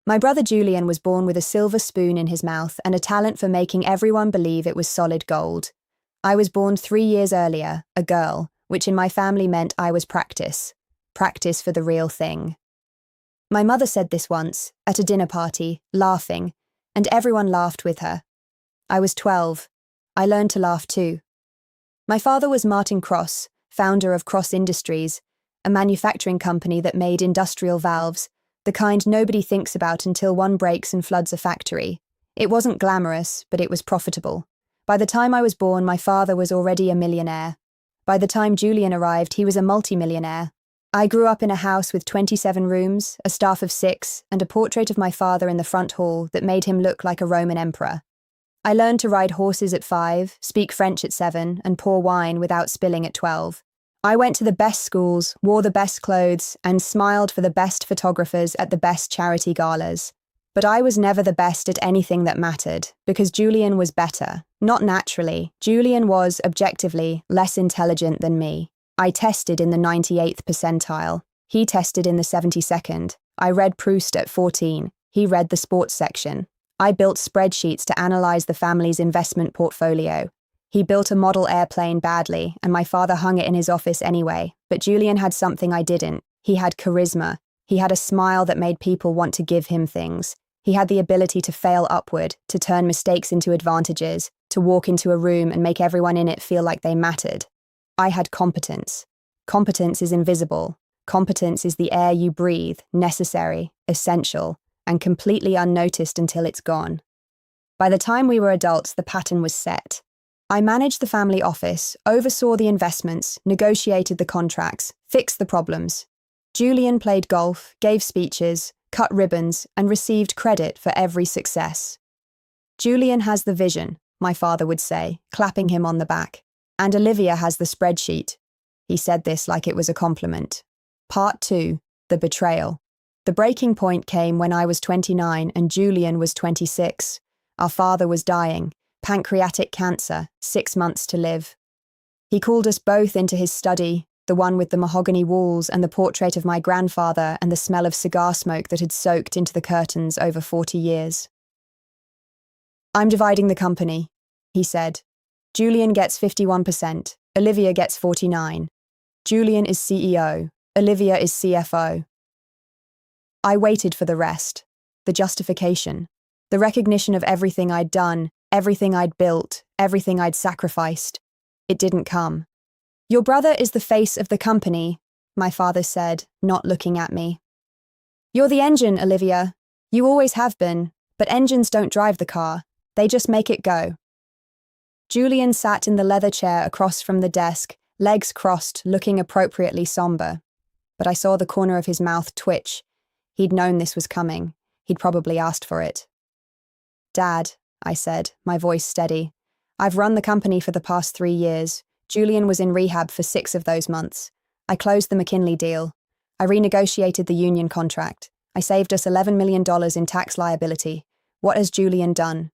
My brother Julian was born with a silver spoon in his mouth and a talent for making everyone believe it was solid gold. I was born 3 years earlier, a girl, which in my family meant I was practice for the real thing. My mother said this once, at a dinner party, laughing, and everyone laughed with her. I was 12. I learned to laugh too. My father was Martin Cross, founder of Cross Industries, a manufacturing company that made industrial valves, the kind nobody thinks about until one breaks and floods a factory. It wasn't glamorous, but it was profitable. By the time I was born, my father was already a millionaire. By the time Julian arrived, he was a multimillionaire. I grew up in a house with 27 rooms, a staff of 6, and a portrait of my father in the front hall that made him look like a Roman emperor. I learned to ride horses at 5, speak French at 7, and pour wine without spilling at 12. I went to the best schools, wore the best clothes, and smiled for the best photographers at the best charity galas. But I was never the best at anything that mattered, because Julian was better. Not naturally. Julian was, objectively, less intelligent than me. I tested in the 98th percentile. He tested in the 72nd. I read Proust at 14. He read the sports section. I built spreadsheets to analyze the family's investment portfolio. He built a model airplane badly, and my father hung it in his office anyway. But Julian had something I didn't. He had charisma. He had a smile that made people want to give him things. He had the ability to fail upward, to turn mistakes into advantages, to walk into a room and make everyone in it feel like they mattered. I had competence. Competence is invisible. Competence is the air you breathe, necessary, essential, and completely unnoticed until it's gone. By the time we were adults, the pattern was set. I managed the family office, oversaw the investments, negotiated the contracts, fixed the problems. Julian played golf, gave speeches, cut ribbons, and received credit for every success. Julian has the vision, my father would say, clapping him on the back. And Olivia has the spreadsheet. He said this like it was a compliment. Part 2, the betrayal. The breaking point came when I was 29 and Julian was 26. Our father was dying. Pancreatic cancer, 6 months to live. He called us both into his study, the one with the mahogany walls and the portrait of my grandfather and the smell of cigar smoke that had soaked into the curtains over 40 years. I'm dividing the company, he said. Julian gets 51%, Olivia gets 49%. Julian is CEO, Olivia is CFO. I waited for the rest, the justification, the recognition of everything I'd done, everything I'd built, everything I'd sacrificed. It didn't come. Your brother is the face of the company, my father said, not looking at me. You're the engine, Olivia. You always have been, but engines don't drive the car. They just make it go. Julian sat in the leather chair across from the desk, legs crossed, looking appropriately somber. But I saw the corner of his mouth twitch. He'd known this was coming. He'd probably asked for it. Dad, I said, my voice steady. I've run the company for the past 3 years. Julian was in rehab for 6 of those months. I closed the McKinley deal. I renegotiated the union contract. I saved us $11 million in tax liability. What has Julian done?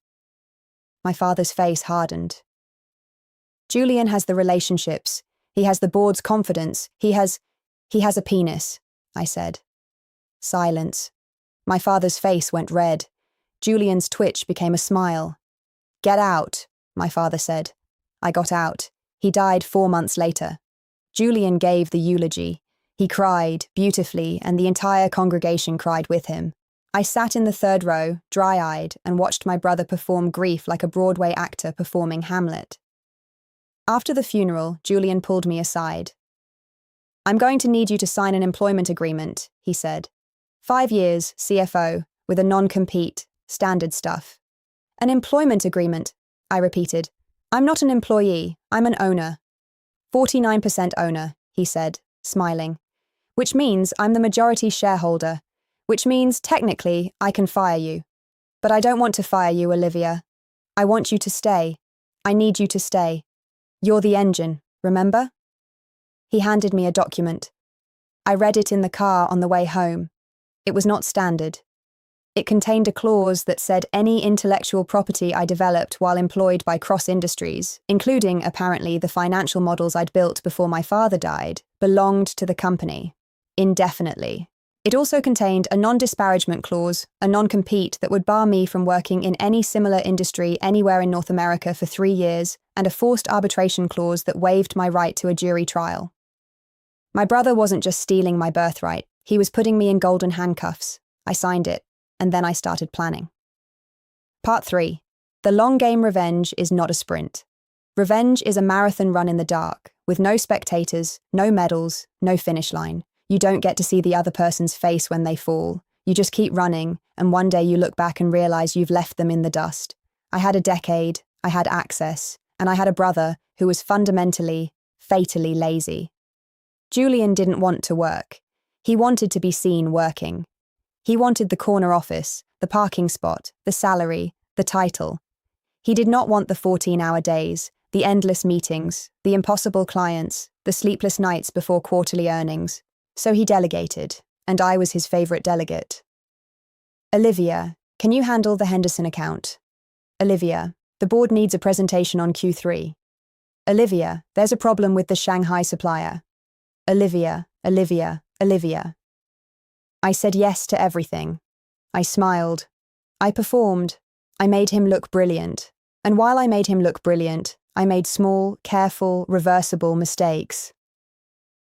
My father's face hardened. Julian has the relationships. He has the board's confidence. He has a penis, I said. Silence. My father's face went red. Julian's twitch became a smile. Get out, my father said. I got out. He died 4 months later. Julian gave the eulogy. He cried, beautifully, and the entire congregation cried with him. I sat in the 3rd row, dry-eyed, and watched my brother perform grief like a Broadway actor performing Hamlet. After the funeral, Julian pulled me aside. I'm going to need you to sign an employment agreement, he said. 5 years, CFO, with a non-compete, standard stuff. An employment agreement, I repeated. I'm not an employee, I'm an owner. 49% owner, he said, smiling. Which means I'm the majority shareholder. Which means, technically, I can fire you. But I don't want to fire you, Olivia. I want you to stay. I need you to stay. You're the engine, remember? He handed me a document. I read it in the car on the way home. It was not standard. It contained a clause that said any intellectual property I developed while employed by Cross Industries, including, apparently, the financial models I'd built before my father died, belonged to the company. Indefinitely. It also contained a non-disparagement clause, a non-compete that would bar me from working in any similar industry anywhere in North America for 3 years, and a forced arbitration clause that waived my right to a jury trial. My brother wasn't just stealing my birthright, he was putting me in golden handcuffs. I signed it, and then I started planning. Part 3. The long game revenge is not a sprint. Revenge is a marathon run in the dark, with no spectators, no medals, no finish line. You don't get to see the other person's face when they fall. You just keep running, and one day you look back and realize you've left them in the dust. I had a decade, I had access, and I had a brother who was fundamentally, fatally lazy. Julian didn't want to work. He wanted to be seen working. He wanted the corner office, the parking spot, the salary, the title. He did not want the 14-hour days, the endless meetings, the impossible clients, the sleepless nights before quarterly earnings. So he delegated, and I was his favorite delegate. Olivia, can you handle the Henderson account? Olivia, the board needs a presentation on Q3. Olivia, there's a problem with the Shanghai supplier. Olivia. I said yes to everything. I smiled. I performed. I made him look brilliant. And while I made him look brilliant, I made small, careful, reversible mistakes.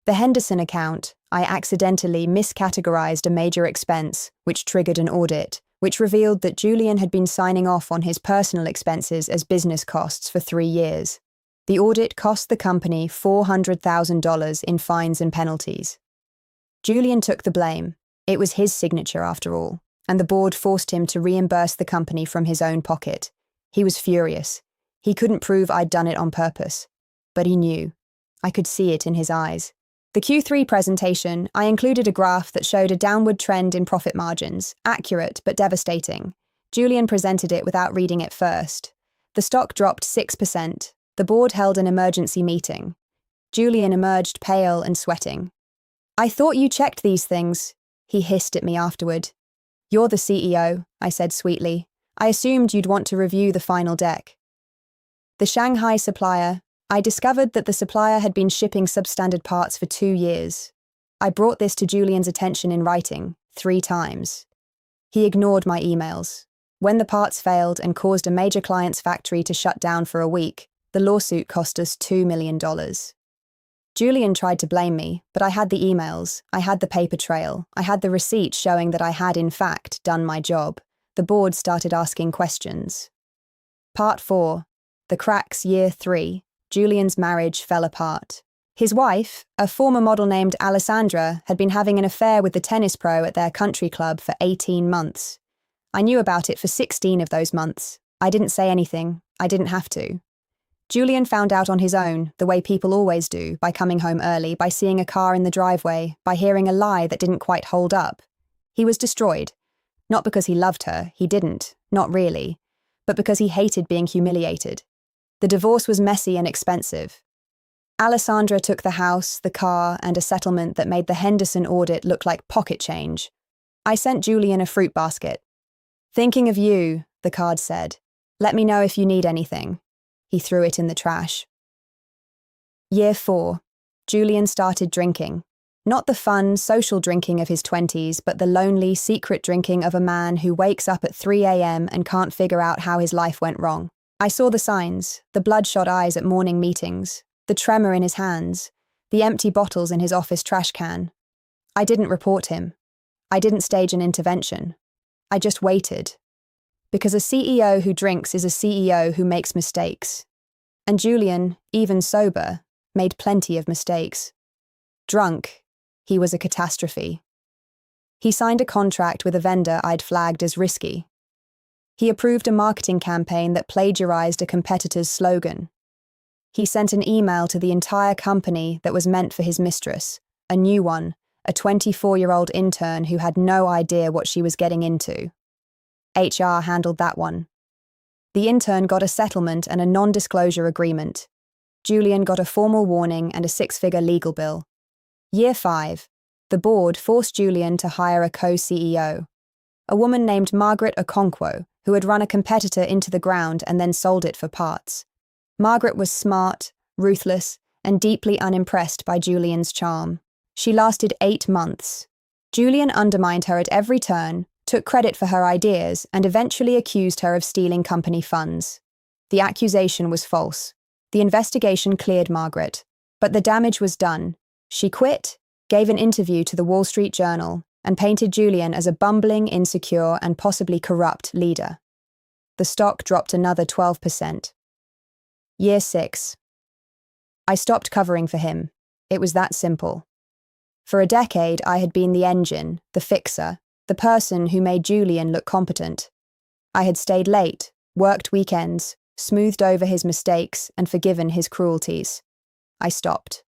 The Henderson account, I accidentally miscategorized a major expense, which triggered an audit, which revealed that Julian had been signing off on his personal expenses as business costs for 3 years. The audit cost the company $400,000 in fines and penalties. Julian took the blame. It was his signature after all, and the board forced him to reimburse the company from his own pocket. He was furious. He couldn't prove I'd done it on purpose. But he knew. I could see it in his eyes. The Q3 presentation, I included a graph that showed a downward trend in profit margins, accurate but devastating. Julian presented it without reading it first. The stock dropped 6%. The board held an emergency meeting. Julian emerged pale and sweating. "I thought you checked these things," he hissed at me afterward. "You're the CEO," I said sweetly. "I assumed you'd want to review the final deck." The Shanghai supplier, I discovered that the supplier had been shipping substandard parts for 2 years. I brought this to Julian's attention in writing, 3 times. He ignored my emails. When the parts failed and caused a major client's factory to shut down for a week, the lawsuit cost us $2 million. Julian tried to blame me, but I had the emails, I had the paper trail, I had the receipt showing that I had in fact done my job. The board started asking questions. Part 4. The cracks, Year 3. Julian's marriage fell apart. His wife, a former model named Alessandra, had been having an affair with the tennis pro at their country club for 18 months. I knew about it for 16 of those months. I didn't say anything. I didn't have to. Julian found out on his own, the way people always do, by coming home early, by seeing a car in the driveway, by hearing a lie that didn't quite hold up. He was destroyed. Not because he loved her, he didn't, not really, but because he hated being humiliated. The divorce was messy and expensive. Alessandra took the house, the car, and a settlement that made the Henderson audit look like pocket change. I sent Julian a fruit basket. "Thinking of you," the card said. "Let me know if you need anything." He threw it in the trash. Year 4. Julian started drinking. Not the fun, social drinking of his 20s, but the lonely, secret drinking of a man who wakes up at 3 a.m. and can't figure out how his life went wrong. I saw the signs, the bloodshot eyes at morning meetings, the tremor in his hands, the empty bottles in his office trash can. I didn't report him. I didn't stage an intervention. I just waited. Because a CEO who drinks is a CEO who makes mistakes. And Julian, even sober, made plenty of mistakes. Drunk, he was a catastrophe. He signed a contract with a vendor I'd flagged as risky. He approved a marketing campaign that plagiarized a competitor's slogan. He sent an email to the entire company that was meant for his mistress, a new one, a 24-year-old intern who had no idea what she was getting into. HR handled that one. The intern got a settlement and a non-disclosure agreement. Julian got a formal warning and a 6-figure legal bill. Year 5. The board forced Julian to hire a co-CEO, a woman named Margaret Okonkwo, who had run a competitor into the ground and then sold it for parts. Margaret was smart, ruthless, and deeply unimpressed by Julian's charm. She lasted 8 months. Julian undermined her at every turn, took credit for her ideas, and eventually accused her of stealing company funds. The accusation was false. The investigation cleared Margaret, but the damage was done. She quit, gave an interview to the Wall Street Journal, and painted Julian as a bumbling, insecure, and possibly corrupt leader. The stock dropped another 12%. Year 6. I stopped covering for him. It was that simple. For a decade, I had been the engine, the fixer, the person who made Julian look competent. I had stayed late, worked weekends, smoothed over his mistakes, and forgiven his cruelties. I stopped.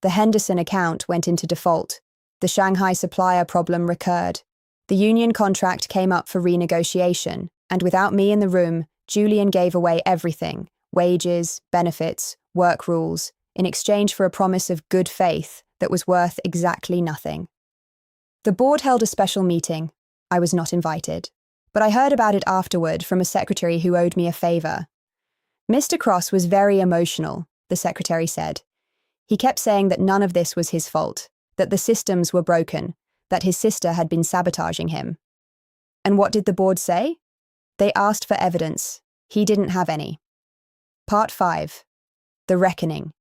The Henderson account went into default. The Shanghai supplier problem recurred. The union contract came up for renegotiation, and without me in the room, Julian gave away everything: wages, benefits, work rules, in exchange for a promise of good faith that was worth exactly nothing. The board held a special meeting. I was not invited, but I heard about it afterward from a secretary who owed me a favor. Mr. Cross was very emotional, the secretary said. He kept saying that none of this was his fault, that the systems were broken, that his sister had been sabotaging him. And what did the board say? They asked for evidence. He didn't have any. Part 5. The Reckoning.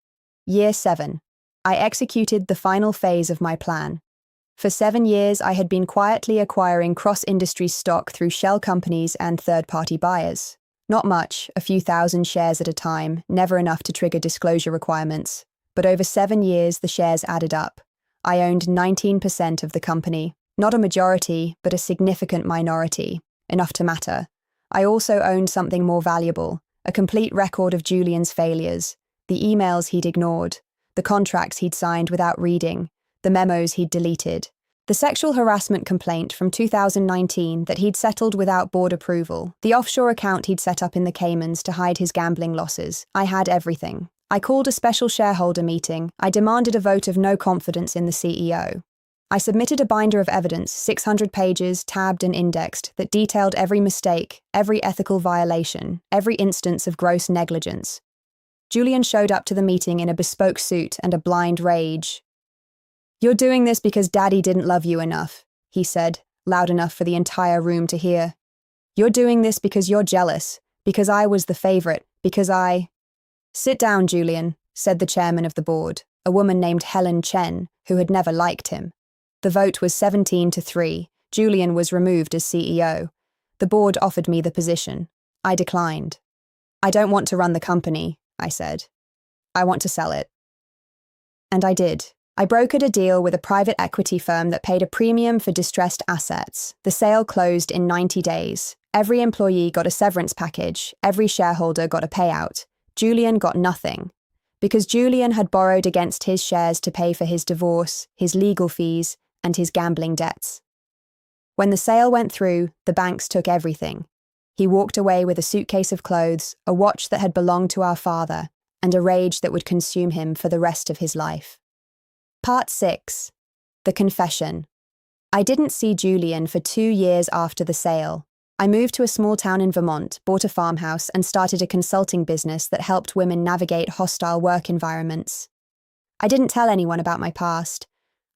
Year 7. I executed the final phase of my plan. For 7 years, I had been quietly acquiring cross-industry stock through shell companies and third-party buyers. Not much, a few thousand shares at a time, never enough to trigger disclosure requirements. But over 7 years, the shares added up. I owned 19% of the company, not a majority, but a significant minority, enough to matter. I also owned something more valuable, a complete record of Julian's failures, the emails he'd ignored, the contracts he'd signed without reading, the memos he'd deleted, the sexual harassment complaint from 2019 that he'd settled without board approval, the offshore account he'd set up in the Caymans to hide his gambling losses. I had everything. I called a special shareholder meeting. I demanded a vote of no confidence in the CEO. I submitted a binder of evidence, 600 pages, tabbed and indexed, that detailed every mistake, every ethical violation, every instance of gross negligence. Julian showed up to the meeting in a bespoke suit and a blind rage. "You're doing this because Daddy didn't love you enough," he said, loud enough for the entire room to hear. "You're doing this because you're jealous, because I was the favorite, because I—" "Sit down, Julian," said the chairman of the board, a woman named Helen Chen, who had never liked him. The vote was 17-3. Julian was removed as CEO. The board offered me the position. I declined. "I don't want to run the company," I said. "I want to sell it." And I did. I brokered a deal with a private equity firm that paid a premium for distressed assets. The sale closed in 90 days. Every employee got a severance package. Every shareholder got a payout. Julian got nothing. Because Julian had borrowed against his shares to pay for his divorce, his legal fees, and his gambling debts. When the sale went through, the banks took everything. He walked away with a suitcase of clothes, a watch that had belonged to our father, and a rage that would consume him for the rest of his life. Part 6. The Confession. I didn't see Julian for 2 years after the sale. I moved to a small town in Vermont, bought a farmhouse, and started a consulting business that helped women navigate hostile work environments. I didn't tell anyone about my past.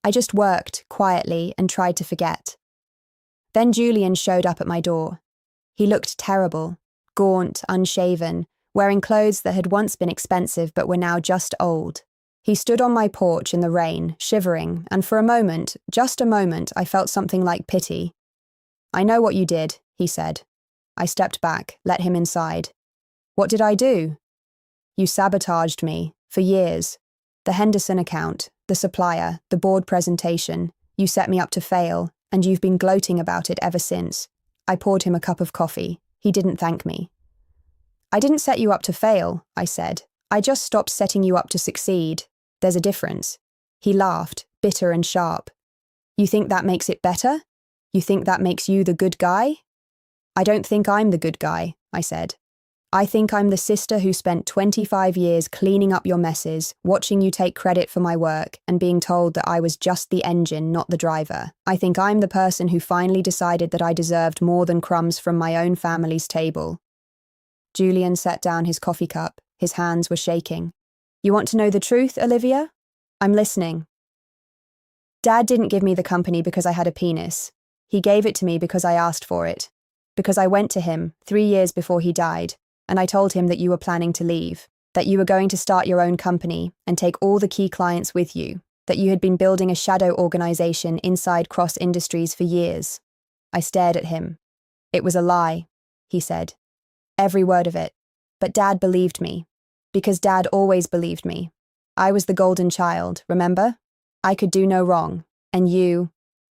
I just worked, quietly, and tried to forget. Then Julian showed up at my door. He looked terrible, gaunt, unshaven, wearing clothes that had once been expensive but were now just old. He stood on my porch in the rain, shivering, and for a moment, just a moment, I felt something like pity. "I know what you did," he said. I stepped back, let him inside. "What did I do?" "You sabotaged me, for years. The Henderson account, the supplier, the board presentation. You set me up to fail, and you've been gloating about it ever since." I poured him a cup of coffee. He didn't thank me. "I didn't set you up to fail," I said. "I just stopped setting you up to succeed. There's a difference." He laughed, bitter and sharp. "You think that makes it better? You think that makes you the good guy?" "I don't think I'm the good guy," I said. "I think I'm the sister who spent 25 years cleaning up your messes, watching you take credit for my work, and being told that I was just the engine, not the driver. I think I'm the person who finally decided that I deserved more than crumbs from my own family's table." Julian set down his coffee cup. His hands were shaking. "You want to know the truth, Olivia? I'm listening." Dad didn't give me the company because I had a penis. He gave it to me because I asked for it. Because I went to him 3 years before he died, and I told him that you were planning to leave, that you were going to start your own company and take all the key clients with you, that you had been building a shadow organization inside Cross Industries for years. I stared at him. It was a lie, he said. Every word of it. But Dad believed me. Because Dad always believed me. I was the golden child, remember? I could do no wrong. And you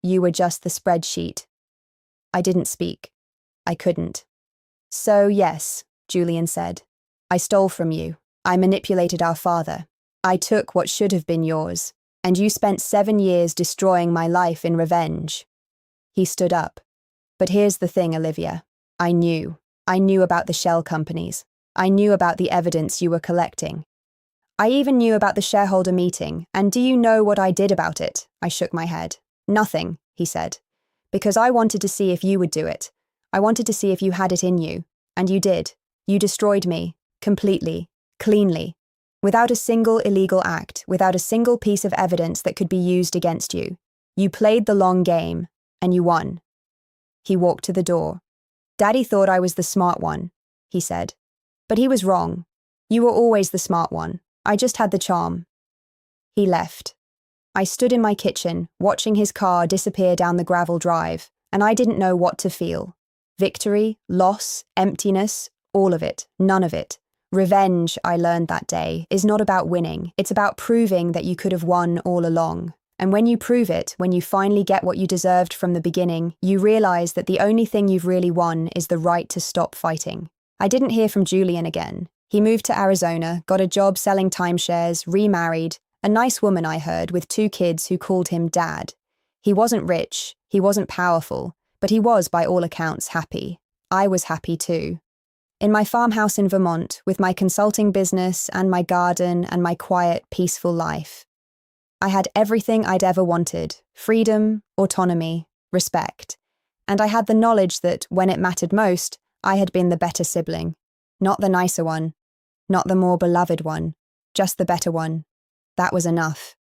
were just the spreadsheet. I didn't speak. I couldn't. So yes, Julian said. I stole from you. I manipulated our father. I took what should have been yours. And you spent 7 years destroying my life in revenge. He stood up. But here's the thing, Olivia. I knew. I knew about the shell companies. I knew about the evidence you were collecting. I even knew about the shareholder meeting, and do you know what I did about it? I shook my head. Nothing, he said. Because I wanted to see if you would do it. I wanted to see if you had it in you. And you did. You destroyed me. Completely. Cleanly. Without a single illegal act, without a single piece of evidence that could be used against you. You played the long game, and you won. He walked to the door. Daddy thought I was the smart one, he said. But he was wrong. You were always the smart one. I just had the charm. He left. I stood in my kitchen, watching his car disappear down the gravel drive, and I didn't know what to feel. Victory, loss, emptiness, all of it, none of it. Revenge, I learned that day, is not about winning. It's about proving that you could have won all along. And when you prove it, when you finally get what you deserved from the beginning, you realize that the only thing you've really won is the right to stop fighting. I didn't hear from Julian again. He moved to Arizona, got a job selling timeshares, remarried, a nice woman I heard with 2 kids who called him Dad. He wasn't rich, he wasn't powerful, but he was, by all accounts, happy. I was happy too. In my farmhouse in Vermont, with my consulting business and my garden and my quiet, peaceful life. I had everything I'd ever wanted: freedom, autonomy, respect. And I had the knowledge that, when it mattered most, I had been the better sibling. Not the nicer one, not the more beloved one, just the better one. That was enough.